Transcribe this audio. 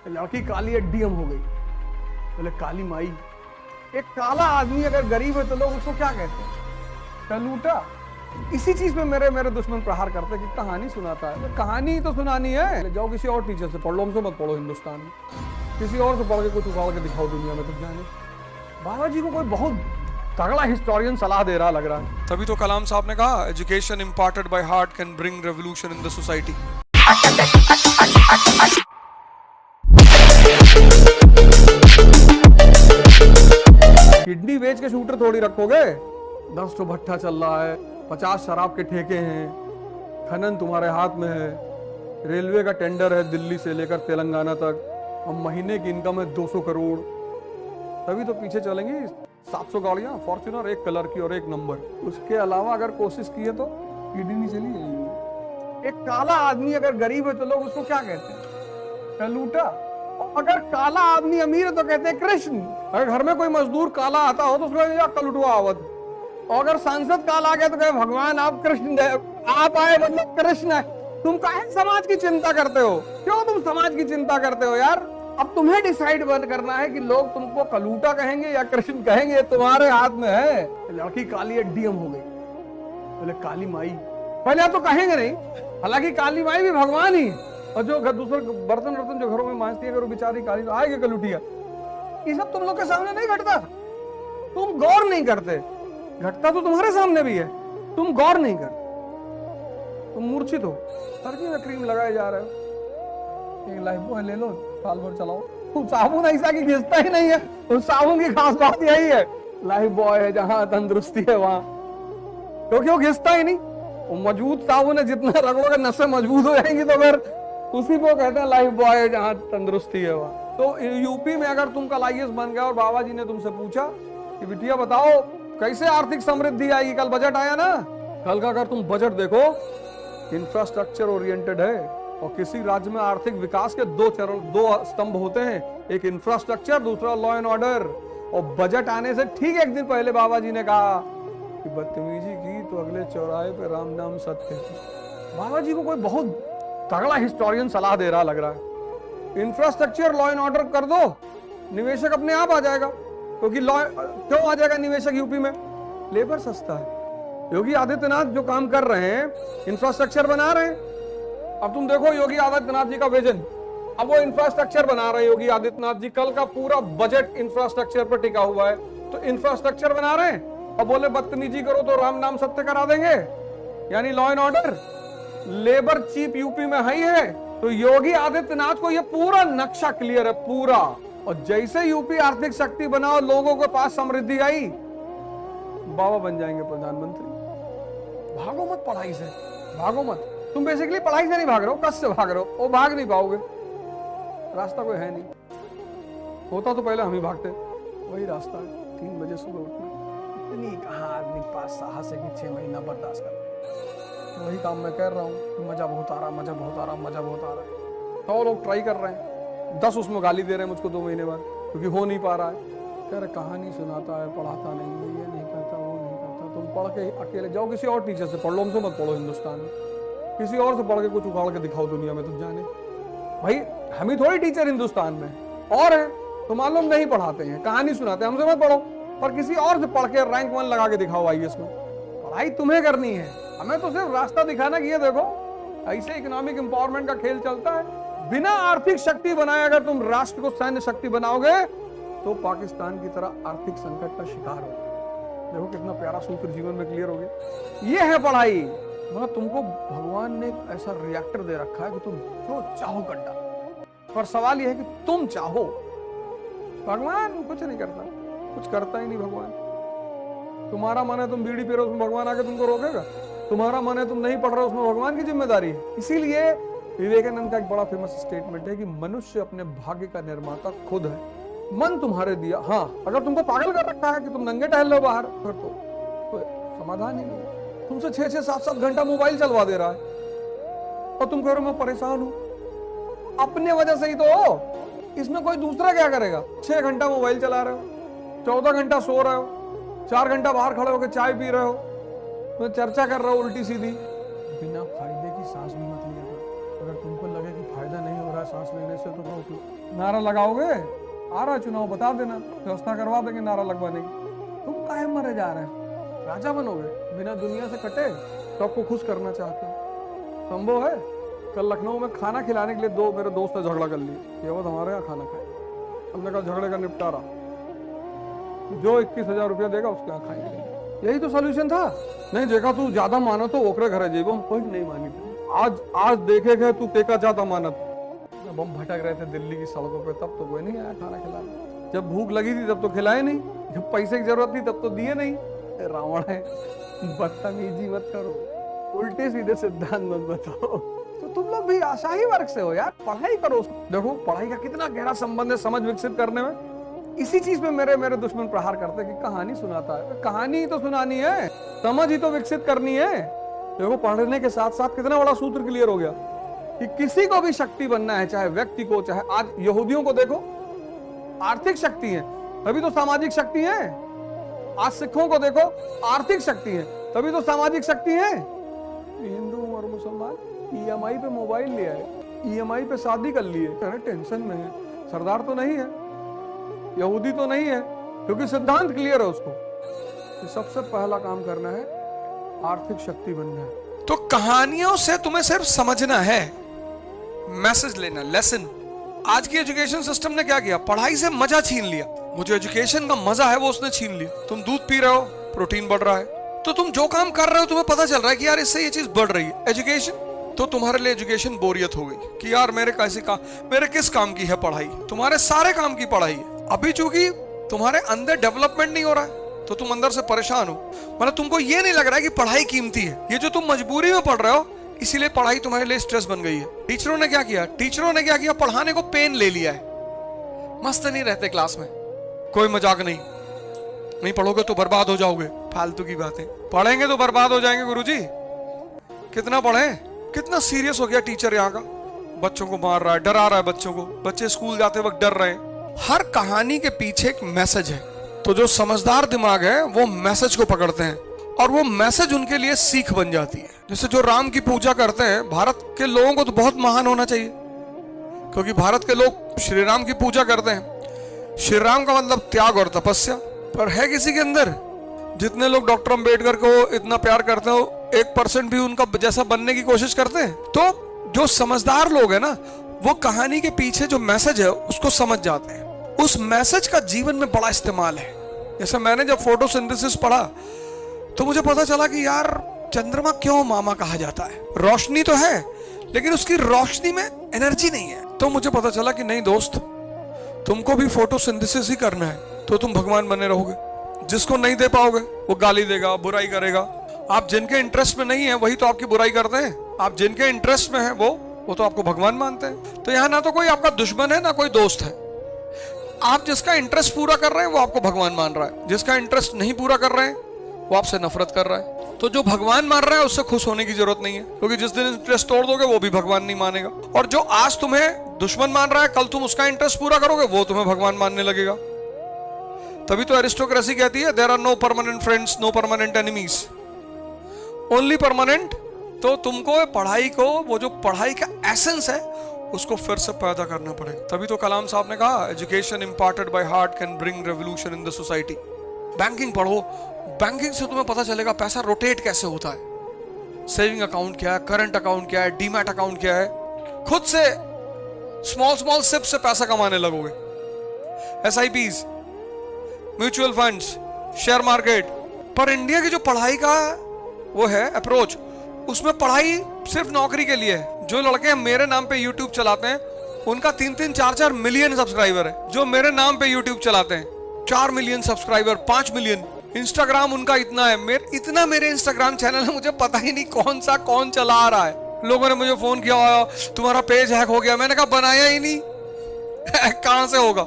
लड़की काली डीएम हो गई। बोले काली माई। एक काला आदमी अगर गरीब है तो लोग उसको क्या कहते हैं? कलूटा। इसी चीज पे मेरे दुश्मन प्रहार करते हैं कि कहानी सुनाता है। तो कहानी तो सुनानी है, जाओ किसी और टीचर से पढ़ लो, हमसे मत पढ़ो। हिंदुस्तान में किसी और से पढ़ के कुछ उखाड़ के दिखाओ दुनिया में, तब जाने। बाबा जी को कोई बहुत तगड़ा हिस्टोरियन सलाह दे रहा लग रहा है। तभी तो कलाम साहब ने कहा, education imparted by heart can bring revolution in the society. Kidney बेच के शूटर थोड़ी रखोगे। 10 तो भट्ठा चल रहा है, 50 शराब के ठेके हैं, खनन तुम्हारे हाथ में है, रेलवे का टेंडर है दिल्ली से लेकर तेलंगाना तक, अब महीने की इनकम है 200 करोड़। तभी तो पीछे चलेंगी 700 गाड़ियां फॉर्च्यूनर, एक कलर की और एक नंबर। उसके अलावा अगर कोशिश की है तो किडनी चली जाएगी। एक काला आदमी अगर गरीब है तो लोग उसको क्या कहते हैं? कलूटा। अगर काला आदमी अमीर है तो कहते हैं कृष्ण। अगर घर में कोई मजदूर काला आता हो तो उसको कलुटवा आवत। और अगर सांसद काला आ गया तो कहे भगवान आप कृष्ण, आप आए मतलब कृष्ण है। तुम काहे समाज की चिंता करते हो? क्यों तुम समाज की चिंता करते हो यार? अब तुम्हें डिसाइड बंद करना है कि लोग तुमको कलूटा कहेंगे या कृष्ण कहेंगे, तुम्हारे हाथ में है। लड़की काली डीएम हो गई। बोले काली माई। पहले तो कहेंगे नहीं, हालांकि काली माई भी भगवान ही। और जो दूसरे बर्तन जो घरों में मांजती है, अगर वो बेचारी काली तो आएगी कलूटिया। ये सब तुम लोग के सामने नहीं घटता, तुम गौर नहीं करते। घटता तो तुम्हारे सामने भी है, तुम गौर नहीं करते। तुम मूर्छित हो, सर्दी में क्रीम लगाए जा रहे हो। एक लाइफ बॉय ले लो, साल भर चलाओ। साबुन ऐसा कि घिसता ही नहीं है। उस साबुन की खास बात यही है, लाइफ बॉय है जहां तंदुरुस्ती है वहां, क्योंकि वो घिसता ही नहीं। वो मजबूत साबुन है, जितना रगड़ोगे नसें मजबूत हो जाएंगी। तो फिर उसी को कहते हैं लाइफ बॉय है जहां तंदुरुस्ती है वहां। तो यूपी में अगर तुम कल IAS बन गए और बाबा जी ने तुमसे पूछा कि बिटिया बताओ कैसे आर्थिक समृद्धि आएगी, कल बजट आया ना, कल का अगर तुम बजट देखो, इंफ्रास्ट्रक्चर ओरिएंटेड है। और किसी राज्य में आर्थिक विकास के दो स्तंभ होते हैं, एक इंफ्रास्ट्रक्चर, दूसरा लॉ एंड ऑर्डर। और बजट आने से ठीक एक दिन पहले बाबा जी ने कहा कि बदतमीजी की तो अगले चौराहे पे राम नाम सत्य। बाबा जी को कोई बहुत तगड़ा हिस्टोरियन सलाह दे रहा लग रहा है। इंफ्रास्ट्रक्चर लॉ एंड ऑर्डर कर दो, निवेशक अपने आप आ जाएगा। क्योंकि लॉ क्यों आ जाएगा निवेशक? यूपी में लेबर सस्ता है। योगी आदित्यनाथ जो काम कर रहे हैं, इंफ्रास्ट्रक्चर बना रहे हैं। अब तुम देखो योगी आदित्यनाथ जी का विजन, अब वो इंफ्रास्ट्रक्चर बना रहे हैं योगी आदित्यनाथ जी। कल का पूरा बजट इंफ्रास्ट्रक्चर पर टिका हुआ है, तो इंफ्रास्ट्रक्चर बना रहे हैं। अब बोले बदतमीजी करो तो राम नाम सत्य करा देंगे, यानी law and order. Labour chief UP में है। तो योगी आदित्यनाथ को ये पूरा नक्शा क्लियर है, पूरा। और जैसे यूपी आर्थिक शक्ति बना और लोगों के पास समृद्धि आई, बाबा बन जाएंगे प्रधानमंत्री। भागो मत पढ़ाई से, भागो मत। तुम बेसिकली पढ़ाई से नहीं भाग रहे हो, कस से भाग रहे हो। वो भाग नहीं पाओगे, रास्ता कोई है नहीं। होता तो पहले हम ही भागते। वही रास्ता है, 3 बजे सुबह उठना। इतनी कहाँ आदमी पास साहस है कि 6 महीना बर्दाश्त कर। वही काम मैं कर रहा हूँ, मजा बहुत आ रहा, मजा बहुत आ रहा, मजा बहुत आ रहा है। 100 लोग ट्राई कर रहे हैं, 10 उसमें गाली दे रहे हैं मुझको 2 महीने बाद, क्योंकि हो नहीं पा रहा है। कह रहे कहानी सुनाता है, पढ़ाता नहीं है, ये नहीं करता, वो नहीं करता। तुम पढ़ के अकेले जाओ किसी और टीचर से पढ़ लो, हमसे मत पढ़ो। हिंदुस्तान में किसी और से पढ़ के कुछ उखाड़ के दिखाओ दुनिया में, तुम जाने। भाई हम ही थोड़ी टीचर हिंदुस्तान में और है, तो मालूम नहीं पढ़ाते हैं, कहानी सुनाते हैं, हमसे मत पढ़ो। पर किसी और से पढ़ के रैंक 1 लगा के दिखाओ IAS में। पढ़ाई तुम्हें करनी है, हमें तो सिर्फ रास्ता दिखाना कि ये देखो ऐसे इकोनॉमिक एम्पावरमेंट का खेल चलता है। बिना आर्थिक शक्ति बनाए अगर तुम राष्ट्र को सैन्य शक्ति बनाओगे तो पाकिस्तान की तरह आर्थिक संकट का शिकार हो। देखो कितना प्यारा सूत्र जीवन में क्लियर हो गया। ये है पढ़ाई। मतलब तुमको भगवान ने एक ऐसा रिएक्टर दे रखा है कि तुम जो चाहो गड्ढा, पर सवाल यह है कि तुम चाहो। भगवान कुछ नहीं करता, कुछ करता ही नहीं भगवान। तुम्हारा मन है तुम बीड़ी पी रहे हो, उसमें भगवान आके तुमको रोकेगा? तुम्हारा मन है तुम नहीं पढ़ रहे हो, उसमें भगवान की जिम्मेदारी है। इसीलिए विवेकानंद का एक बड़ा फेमस स्टेटमेंट है कि मनुष्य अपने भाग्य का निर्माता खुद है। मन तुम्हारे दिया। हाँ, अगर तुमको पागल कर रखा है कि तुम नंगे टहल लो बाहर, फिर तो समाधान ही नहीं है। तुमसे 6-6, 7-7 घंटा मोबाइल चलवा दे रहा है और तुम कह रहे हो मैं परेशान हूं। अपने वजह से ही तो हो, इसमें कोई दूसरा क्या करेगा? 6 घंटा मोबाइल चला रहे हो, 14 घंटा सो रहे हो, 4 घंटा बाहर खड़े होकर चाय पी रहे हो, तो चर्चा कर रहे हो उल्टी सीधी। बिना फायदे की सांस भी मत लिया करो। अगर तुमको लगे कि फायदा नहीं हो रहा है सांस लेने से तो रोक लो। नारा लगाओगे, आ रहा चुनाव, बता देना, व्यवस्था करवा देंगे नारा लगवाने की। तुम काहे मरे जा रहे हैं? राजा बनोगे बिना दुनिया से कटे, सबको खुश करना चाहते हो, संभव है? कल लखनऊ में खाना खिलाने के लिए दो मेरे दोस्त ने झगड़ा कर लिया, ये वो हमारे यहाँ खाना खाए। हमने कहा झगड़े का निपटारा, जो 21,000 रुपया देगा उसके यहाँ खाएंगे, यही तो सोल्यूशन था। नहीं देखा तू ज्यादा मानो तो ओकरे घर जेबो हम कोई नहीं मानी। आज देखे गए तू तेका ज्यादा मानत। जब हम भटक रहे थे दिल्ली की सड़कों पे तब तो कोई नहीं आया खाना खिलाने, जब भूख लगी थी तब तो खिलाए नहीं, जब पैसे की जरूरत थी तब तो दिए नहीं। रावण है, बदतमीजी मत करो, उल्टे सीधे सिद्धांत मत बताओ। तो तुम लोग भी आशाही वर्ग से हो यार, पढ़ाई करो। देखो पढ़ाई का कितना गहरा संबंध है समझ विकसित करने में। इसी चीज में मेरे दुश्मन प्रहार करते हैं कि कहानी सुनाता है। कहानी ही तो सुनानी है, समझ ही तो विकसित करनी है। देखो पढ़ने के साथ साथ कितना बड़ा सूत्र क्लियर हो गया कि किसी को भी शक्ति बनना है, चाहे व्यक्ति को, चाहे आज यहूदियों को देखो आर्थिक शक्ति है तभी तो सामाजिक शक्ति है। आज सिखों को देखो आर्थिक शक्ति है तभी तो सामाजिक शक्ति है। हिंदू और मुसलमान EMI पे मोबाइल ले आए, EMI पे शादी कर लिए, अरे टेंशन में है। सरदार तो नहीं है, यहूदी तो नहीं है, क्योंकि सिद्धांत क्लियर है उसको कि सबसे पहला काम करना है आर्थिक शक्ति बनना है। तो कहानियों से तुम्हें सिर्फ समझना है, मैसेज लेना, लेसन। आज की एजुकेशन सिस्टम ने क्या किया? पढ़ाई से मजा छीन लिया। वो जो एजुकेशन का मजा है वो उसने छीन लिया। तुम दूध पी रहे हो, प्रोटीन बढ़ रहा है, तो तुम जो काम कर रहे हो तुम्हें पता चल रहा है कि यार इससे ये चीज बढ़ रही है। एजुकेशन तो तुम्हारे लिए एजुकेशन बोरियत हो गई कि यार मेरे किस काम की है पढ़ाई? तुम्हारे सारे काम की पढ़ाई है। अभी चूंकि तुम्हारे अंदर डेवलपमेंट नहीं हो रहा है तो तुम अंदर से परेशान हो। मतलब तुमको ये नहीं लग रहा है कि पढ़ाई कीमती है। ये जो तुम मजबूरी में पढ़ रहे हो इसीलिए पढ़ाई तुम्हारे लिए स्ट्रेस बन गई है। टीचरों ने क्या किया? पढ़ाने को पेन ले लिया है। मस्त नहीं रहते क्लास में, कोई मजाक नहीं पढ़ोगे तो बर्बाद हो जाओगे। फालतू की बातें, पढ़ेंगे तो बर्बाद हो जाएंगे गुरुजी। कितना पढ़े? कितना सीरियस हो गया टीचर यहाँ का, बच्चों को मार रहा है, डरा रहा है बच्चों को। बच्चे स्कूल जाते वक्त डर रहे हैं। हर कहानी के पीछे एक मैसेज है, तो जो समझदार दिमाग है वो मैसेज को पकड़ते हैं और वो मैसेज उनके लिए सीख बन जाती है। जैसे जो राम की पूजा करते हैं, भारत के लोगों को तो बहुत महान होना चाहिए क्योंकि भारत के लोग श्री राम की पूजा करते हैं। श्री राम का मतलब त्याग और तपस्या। पर है किसी के अंदर? जितने लोग डॉक्टर अंबेडकर को इतना प्यार करते हो, 1% भी उनका जैसा बनने की कोशिश करते हैं? तो जो समझदार लोग हैं ना, वो कहानी के पीछे जो मैसेज है उसको समझ जाते हैं। उस मैसेज का जीवन में बड़ा इस्तेमाल है। जैसे मैंने जब फोटोसिंथेसिस पढ़ा तो मुझे पता चला कि यार चंद्रमा क्यों मामा कहा जाता है। रोशनी तो है लेकिन उसकी रोशनी में एनर्जी नहीं है। तो मुझे पता चला कि नहीं दोस्त, तुमको भी फोटोसिंथेसिस ही करना है तो तुम भगवान बने रहोगे। जिसको नहीं दे पाओगे वो गाली देगा, बुराई करेगा। आप जिनके इंटरेस्ट में नहीं है वही तो आपकी बुराई करते हैं। आप जिनके इंटरेस्ट में है वो तो आपको भगवान मानते हैं। तो यहाँ ना तो कोई आपका दुश्मन है ना कोई दोस्त है। आप जिसका इंटरेस्ट पूरा कर रहे हैं वो आपको भगवान मान रहा है, जिसका इंटरेस्ट नहीं पूरा कर रहे हैं वो आपसे नफरत कर रहा है। तो जो भगवान मान रहा है उससे खुश होने की जरूरत नहीं है, क्योंकि जिस दिन इंटरेस्ट तोड़ दोगे वो भी भगवान नहीं मानेगा। और जो आज तुम्हें दुश्मन मान रहा है, कल तुम उसका इंटरेस्ट पूरा करोगे वो तुम्हें भगवान मानने लगेगा। तभी तो एरिस्टोक्रेसी कहती है there are no permanent friends, no permanent enemies, only permanent. तो तुमको पढ़ाई को, वो जो पढ़ाई का एसेंस है उसको फिर से पैदा करना पड़ेगा। तभी तो कलाम साहब ने कहा education imparted by heart can bring revolution in the society. Banking पढ़ो, बैंकिंग से तुम्हें पता चलेगा पैसा रोटेट कैसे होता है, सेविंग अकाउंट क्या है, करंट अकाउंट क्या है, डीमैट अकाउंट क्या है। खुद से स्मॉल सिप से पैसा कमाने लगोगे। SIPs, mutual funds, share market. पर इंडिया की जो पढ़ाई का वो है अप्रोच, उसमें पढ़ाई सिर्फ नौकरी के लिए है। जो लड़के मेरे नाम पे YouTube चलाते हैं उनका 3-3, 4-4 मिलियन सब्सक्राइबर है। जो मेरे नाम पे YouTube चलाते हैं 4 मिलियन सब्सक्राइबर, 5 मिलियन। इंस्टाग्राम उनका इतना है, मेरे इंस्टाग्राम चैनल है, मुझे पता ही नहीं कौन चला रहा है। लोगों ने मुझे फोन किया, तुम्हारा पेज हैक हो गया। मैंने कहा बनाया ही नहीं, कहां से होगा।